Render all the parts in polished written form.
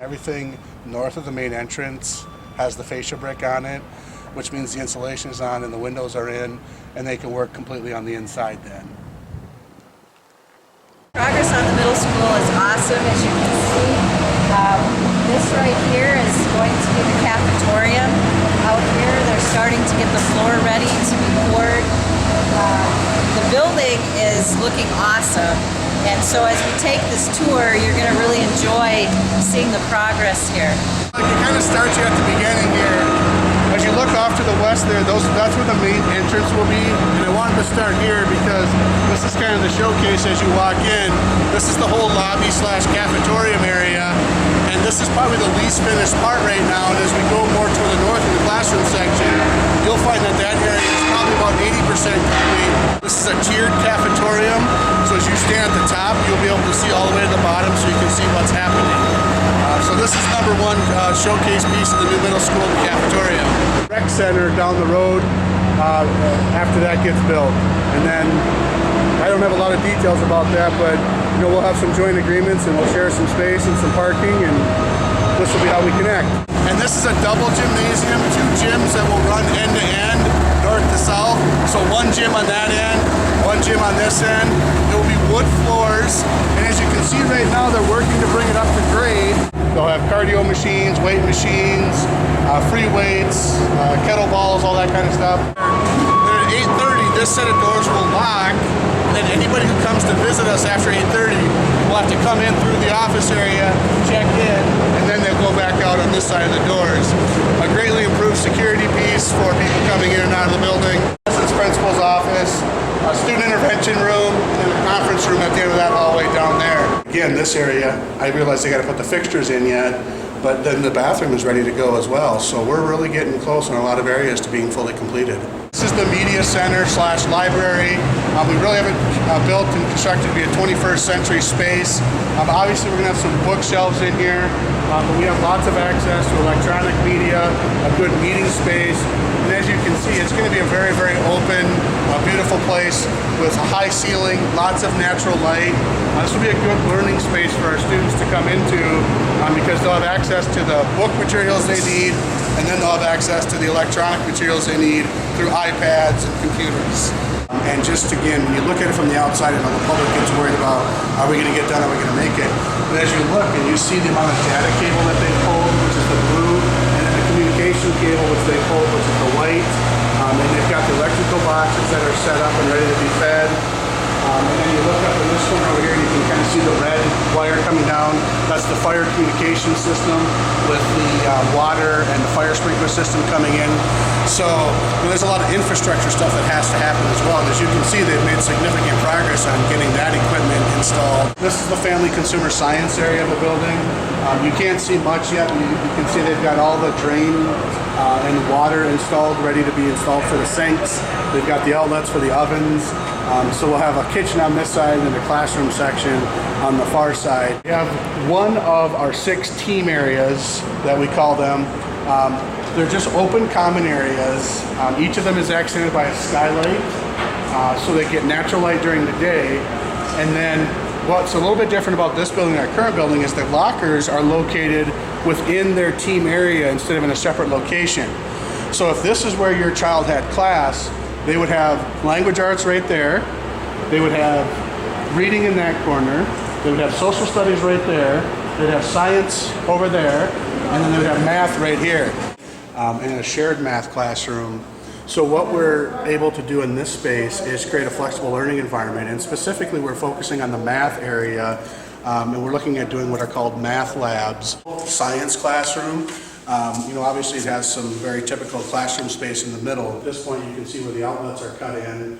Everything north of the main entrance has the fascia brick on it, which means the insulation is on and the windows are in, and they can work completely on the inside then. Progress on the middle school is awesome, as you can see. This right here is going to be the cafetorium. Out here, they're starting to get the floor ready to be poured. The building is looking awesome, and so as we take this tour, you're going to really enjoy seeing the progress here. It kind of starts you at the beginning here. As you look off to the west there, that's where the main entrance will be. And I wanted to start here because this is kind of the showcase as you walk in. This is the whole lobby slash cafetorium area. And this is probably the least finished part right now. And as we go more toward the north in the classroom section, you'll find that that area is probably about 80% complete. This is a tiered cafetorium. So as you stand at the top, you'll be able to see all the way to the bottom so you can see what's happening. So this is number one showcase piece of the new middle school, the cafeteria. Rec center down the road after that gets built. And then I don't have a lot of details about that, but we'll have some joint agreements and we'll share some space and some parking, and this will be how we connect. And this is a double gymnasium, 2 gyms that will run end to end, north to south. So 1 gym on that end, 1 gym on this end. It will be wood floors, and as you can see right now, they're working to bring it up to grade. They'll have cardio machines, weight machines, free weights, kettlebells, all that kind of stuff. Then at 8:30, this set of doors will lock, and then anybody who comes to visit us after 8:30 will have to come in through the office area, check in, and then they'll go back out on this side of the doors. A greatly improved security piece for people coming in and out of the building. Assistant principal's office, a student intervention room, and a conference room at the end of that hallway down there. Again, this area, I realize they got to put the fixtures in yet, but then the bathroom is ready to go as well. So we're really getting close in a lot of areas to being fully completed. This is the media center slash library. We really have it built and constructed to be a 21st century space. Obviously, we're going to have some bookshelves in here, but we have lots of access to electronic media, a good meeting space. And as you can see, it's going to be a very, very open, beautiful place with a high ceiling, lots of natural light. This will be a good learning space for our students to come into because they'll have access to the book materials they need, and then they'll have access to the electronic materials they need through iPads and computers. And just again, when you look at it from the outside, I know the public gets worried about, are we going to get done, are we going to make it? But as you look and you see the amount of data cable that they pulled, which is the blue, and then the communication cable, which they pulled, which is the white, and they've got the electrical boxes that are set up and ready to be fed. And then you look up in this corner over here and you can kind of see the red wire coming down. That's the fire communication system with the water and the fire sprinkler system coming in. So there's a lot of infrastructure stuff that has to happen as well. As you can see, they've made significant progress on getting that equipment installed. This is the family consumer science area of the building. You can't see much yet. You can see they've got all the drain and water installed, ready to be installed for the sinks. They've got the outlets for the ovens. So we'll have a kitchen on this side and a classroom section on the far side. We have one of our 6 team areas that we call them. They're just open common areas. Each of them is accented by a skylight, so they get natural light during the day. And then what's a little bit different about this building and our current building is that lockers are located within their team area instead of in a separate location. So if this is where your child had class, they would have language arts right there, they would have reading in that corner, they would have social studies right there, they'd have science over there, and then they would have math right here. In a shared math classroom. So what we're able to do in this space is create a flexible learning environment, and specifically we're focusing on the math area, and we're looking at doing what are called math labs. Science classroom. Obviously it has some very typical classroom space in the middle. At this point you can see where the outlets are cut in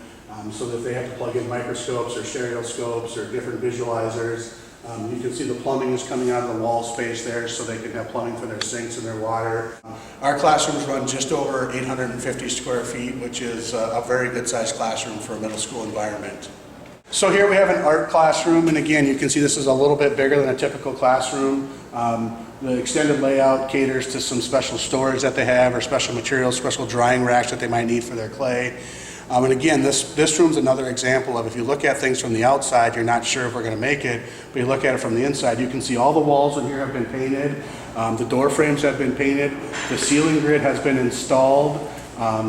so that they have to plug in microscopes or stereoscopes or different visualizers. You can see the plumbing is coming out of the wall space there so they can have plumbing for their sinks and their water. Our classrooms run just over 850 square feet, which is a very good sized classroom for a middle school environment. So here we have an art classroom, and again you can see this is a little bit bigger than a typical classroom. The extended layout caters to some special storage that they have, or special materials, special drying racks that they might need for their clay. And again, this room's another example of if you look at things from the outside, you're not sure if we're going to make it, but you look at it from the inside, you can see all the walls in here have been painted, the door frames have been painted, the ceiling grid has been installed,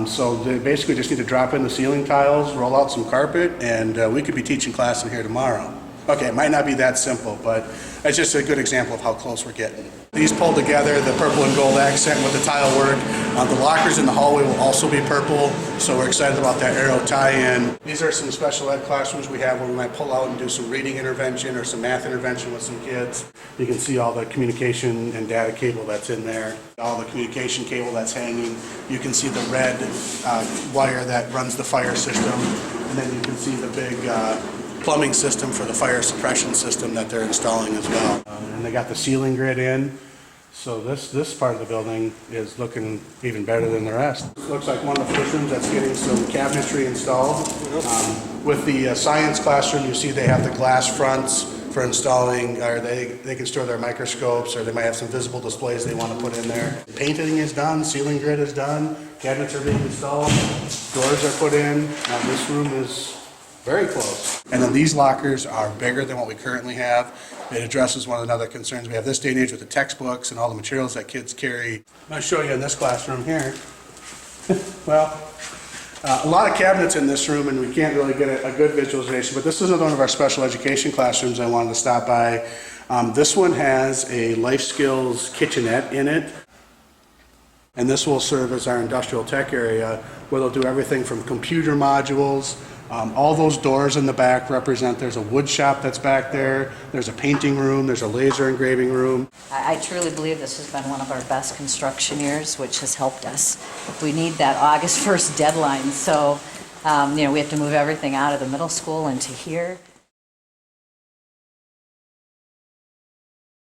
so they basically just need to drop in the ceiling tiles, roll out some carpet, and we could be teaching class in here tomorrow. Okay, it might not be that simple, but it's just a good example of how close we're getting. These pulled together, the purple and gold accent with the tile work. The lockers in the hallway will also be purple, so we're excited about that arrow tie-in. These are some special ed classrooms we have where we might pull out and do some reading intervention or some math intervention with some kids. You can see all the communication and data cable that's in there, all the communication cable that's hanging. You can see the red wire that runs the fire system, and then you can see the big plumbing system for the fire suppression system that they're installing as well. And they got the ceiling grid in. So this part of the building is looking even better than the rest. Looks like one of the first rooms that's getting some cabinetry installed. With the science classroom, you see they have the glass fronts for installing, or they can store their microscopes, or they might have some visible displays they want to put in there. Painting is done, ceiling grid is done, cabinets are being installed, doors are put in. Now this room is very close. And then these lockers are bigger than what we currently have. It addresses one of the other concerns we have this day and age with the textbooks and all the materials that kids carry. I'm going to show you in this classroom here. Well, a lot of cabinets in this room, and we can't really get a good visualization, but this is one of our special education classrooms I wanted to stop by. This one has a life skills kitchenette in it. And this will serve as our industrial tech area where they'll do everything from computer modules. All those doors in the back represent there's a wood shop that's back there, there's a painting room, there's a laser engraving room. I truly believe this has been one of our best construction years, which has helped us. We need that August 1st deadline, so we have to move everything out of the middle school into here.